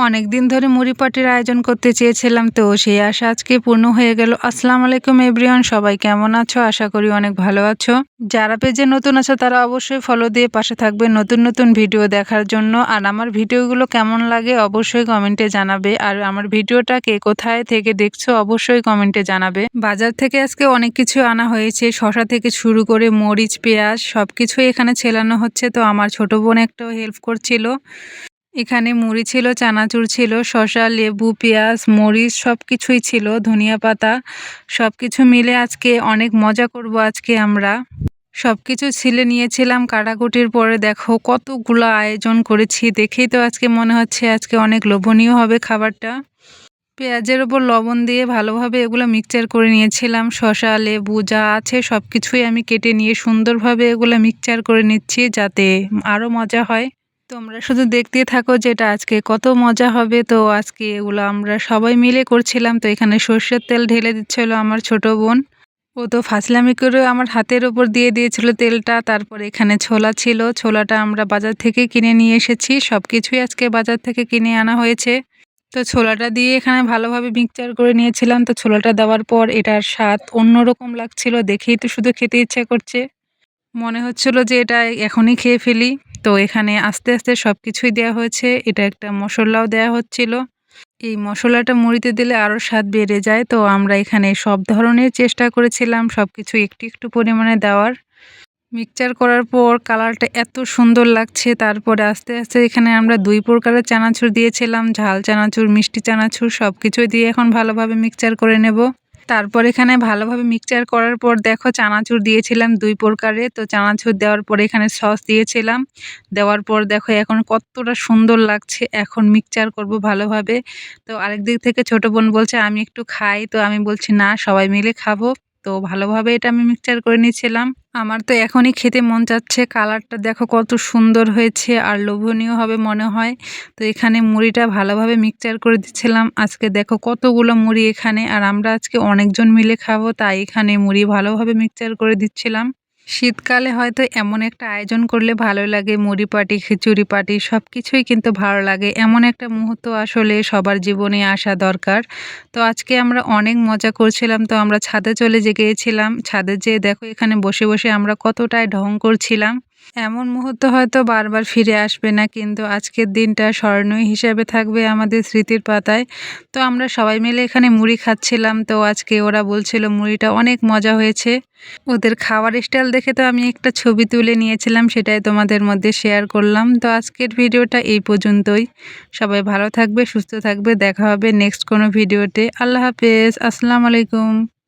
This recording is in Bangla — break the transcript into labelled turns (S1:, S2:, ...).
S1: অনেকদিন ধরে মুড়ি পার্টির আয়োজন করতে চেয়েছিলাম, তো সেই আশা আজকে পূর্ণ হয়ে গেল। আসসালামু আলাইকুম এভরিওয়ান, সবাই কেমন আছো? আশা করি অনেক ভালো আছো। যারা পেজে নতুন আছো তারা অবশ্যই ফলো দিয়ে পাশে থাকবে নতুন নতুন ভিডিও দেখার জন্য। আর আমার ভিডিওগুলো কেমন লাগে অবশ্যই কমেন্টে জানাবে। আর আমার ভিডিওটা কে কোথায় থেকে দেখছো অবশ্যই কমেন্টে জানাবে। বাজার থেকে আজকে অনেক কিছু আনা হয়েছে, শসা থেকে শুরু করে মরিচ, পেঁয়াজ সবকিছুই এখানে ছেলানো হচ্ছে। তো আমার ছোট বোন একটাও হেল্প করছিল। এখানে মুড়ি ছিল, চানাচুর ছিল, শসা, লেবু, পেঁয়াজ, মরিচ সবকিছুই ছিল, ধনিয়া পাতা সবকিছু মিলে আজকে অনেক মজা করব। আজকে আমরা সবকিছু ছিলে নিয়েছিলাম। কাটাকুটির পরে দেখো কতগুলো আয়োজন করেছি, দেখেই তো আজকে মনে হচ্ছে আজকে অনেক লোভনীয় হবে খাবারটা। পেঁয়াজের ওপর লবণ দিয়ে ভালোভাবে এগুলো মিক্সচার করে নিয়েছিলাম। শসা, লেবু যা আছে সবকিছুই আমি কেটে নিয়ে সুন্দরভাবে এগুলো মিক্সচার করে নিচ্ছি যাতে আরও মজা হয়। তোমরা শুধু দেখতে থাকো যেটা আজকে কত মজা হবে। তো আজকে এগুলো আমরা সবাই মিলে করছিলাম। তো এখানে সর্ষের তেল ঢেলে দিচ্ছিল আমার ছোট বোন। ও তো ফাজলামি করে আমার হাতের ওপর দিয়ে দিয়েছিল তেলটা। তারপর এখানে ছোলা ছিল, ছোলাটা আমরা বাজার থেকে কিনে নিয়ে এসেছি। সব কিছুই আজকে বাজার থেকে কিনে আনা হয়েছে। তো ছোলাটা দিয়ে এখানে ভালোভাবে মিক্সচার করে নিয়েছিলাম। তো ছোলাটা দেওয়ার পর এটার স্বাদ অন্যরকম লাগছিল, দেখেই তো শুধু খেতে ইচ্ছে করছে। মনে হচ্ছিল যে এটা এখনই খেয়ে ফেলি। তো এখানে আস্তে আস্তে সব কিছুই দেওয়া হয়েছে। এটা একটা মশলাও দেওয়া হচ্ছিল। এই মশলাটা মুড়িতে দিলে আরও স্বাদ বেড়ে যায়। তো আমরা এখানে সব ধরনের চেষ্টা করেছিলাম সব কিছু একটু একটু পরিমাণে দেওয়ার। মিক্সচার করার পর কালারটা এত সুন্দর লাগছে। তারপরে আস্তে আস্তে এখানে আমরা ২ প্রকারের চানাচুর দিয়েছিলাম, ঝাল চানাচুর, মিষ্টি চানাচুর সব কিছুই দিয়ে এখন ভালোভাবে মিক্সচার করে নেব। তারপর এখানে ভালোভাবে মিক্সচার করার পর দেখো চানাচুর দিয়েছিলাম ২ প্রকারের। তো চানাচুর দেওয়ার পর এখানে সস দিয়েছিলাম। দেওয়ার পর দেখো এখন কতটা সুন্দর লাগছে। এখন মিক্সচার করব ভালোভাবে। তো আরেক দিক থেকে ছোট বোন বলছে আমি একটু খাই। তো আমি বলছি না, সবাই মিলে খাবো। তো ভালোভাবে এটা আমি মিক্সচার করে নিচ্ছিলাম। আমার তো এখনই খেতে মন চাচ্ছে। কালারটা দেখো কত সুন্দর হয়েছে আর লোভনীয় হবে মনে হয়। তো এখানে মুড়িটা ভালোভাবে মিক্সচার করে দিচ্ছিলাম। আজকে দেখো কতগুলো মুড়ি এখানে, আর আমরা আজকে অনেকজন মিলে খাবো, তাই এখানে মুড়ি ভালোভাবে মিক্সচার করে দিচ্ছিলাম। শীতকালে হয়তো এমন একটা আয়োজন করলে ভালো লাগে, মুড়ি পার্টি, খিচুড়ি পার্টি সব কিছুই কিন্তু ভালো লাগে। এমন একটা মুহূর্ত আসলে সবার জীবনে আসা দরকার। তো আজকে আমরা অনেক মজা করছিলাম। তো আমরা ছাদে চলে গিয়েছিলাম। ছাদে যেয়ে দেখো এখানে বসে বসে আমরা কতটাই ঢং করছিলাম। এমন মুহূর্ত হয়তো বারবার ফিরে আসবে না, কিন্তু আজকের দিনটা স্মরণীয় হিসেবে থাকবে আমাদের স্মৃতির পাতায়। তো আমরা সবাই মিলে এখানে মুড়ি খাচ্ছিলাম। তো আজকে ওরা বলছিল মুড়িটা অনেক মজা হয়েছে। ওদের খাওয়ার স্টাইল দেখে তো আমি একটা ছবি তুলে নিয়েছিলাম, সেটাই তোমাদের মধ্যে শেয়ার করলাম। তো আজকের ভিডিওটা এই পর্যন্তই। সবাই ভালো থাকবে, সুস্থ থাকবে। দেখা হবে নেক্সট কোনো ভিডিওতে। আল্লাহ হাফেজ, আসসালামু আলাইকুম।